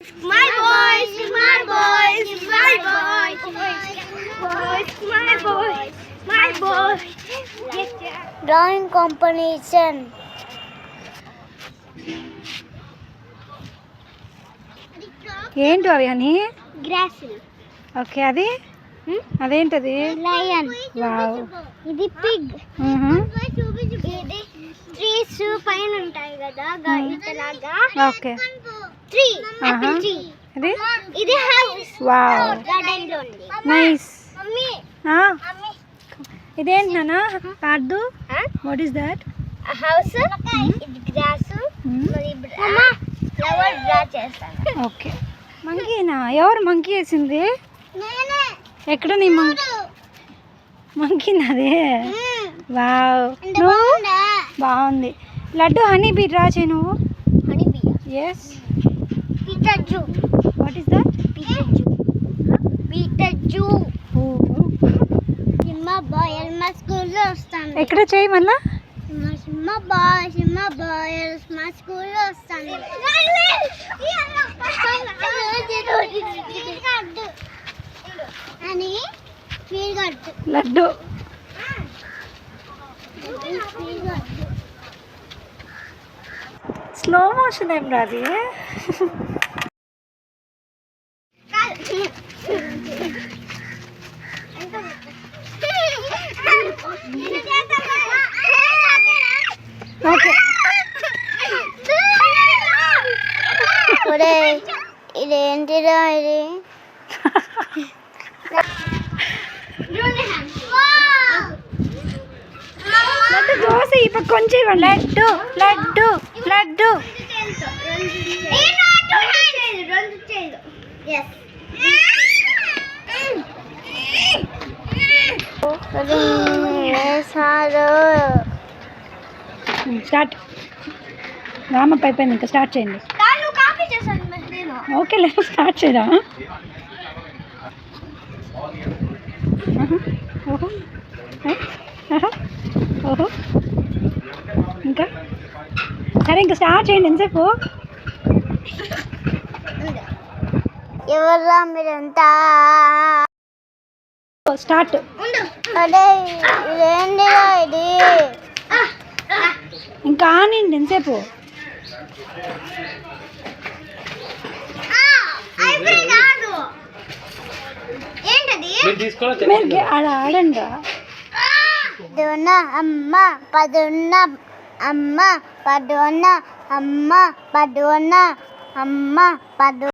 My boys, my boys, my boys, my boys, my boys. Drawing competition. ఏంటి అవి అని gross. Okay అది అదేంటది లయన్. వావ్. ఇది పిగ్. ఇది ట్రీస్ పైన ఉంటాయి కదా ఇట్లాగా. Okay tree. ట్రీ. ఇది ఇది హౌస్. వావ్. గార్డెన్ లో ఉంది. నైస్. మమ్మీ మమ్మీ ఇదేంటి నాన్న card? What is that? House. ఇది గ్రాస్. మరి ఫ్లవర్ డ్రా చేస్తాను. ఓకే. మంకీనా? ఎవరు మంకీ వేసింది? నేనే. ఎక్కడ నీ మంకీనా అదే? వావ్. బాగుంది. లడ్డు హనీ బీ డ్రా చేయి నువ్వు. Honey bee. Yes. Pikachu. What is that? Pikachu. Pikachu. సింహ బాయ్ మా స్కూల్లో వస్తాను. ఎక్కడ చేయి మళ్ళా? సింహ బాయ్ మా స్కూల్లో వస్తాను. అని లడ్డు. స్లో మోషన్ ఏం రాది. ఓకే. ఇదేంటిరా ఇది? లడ్డు దోశ ఇప్పుడు కొంచెం ఇవ్వండి. లడ్డు లడ్డు లడ్డు. స్టార్ట్. రామప్ప అయిపోయింది, ఇంకా స్టార్ట్ చేయండి. ఓకే లేదు, స్టార్ట్ చేయరా? ఓహో ఓహో. ఇంకా సరే, ఇంకా స్టార్ట్ చేయండి. ఎంతసేపు? ఎవరా మీరంతా? స్టార్ట్. అదే ఇదేంటిరా ఇది? ఇంకా ఆనండి. ఎంతసేపు? మీరు ఆడండి. పదున్న అమ్మ పదున్న అమ్మ పదున్న అమ్మ పదున్న అమ్మ పదు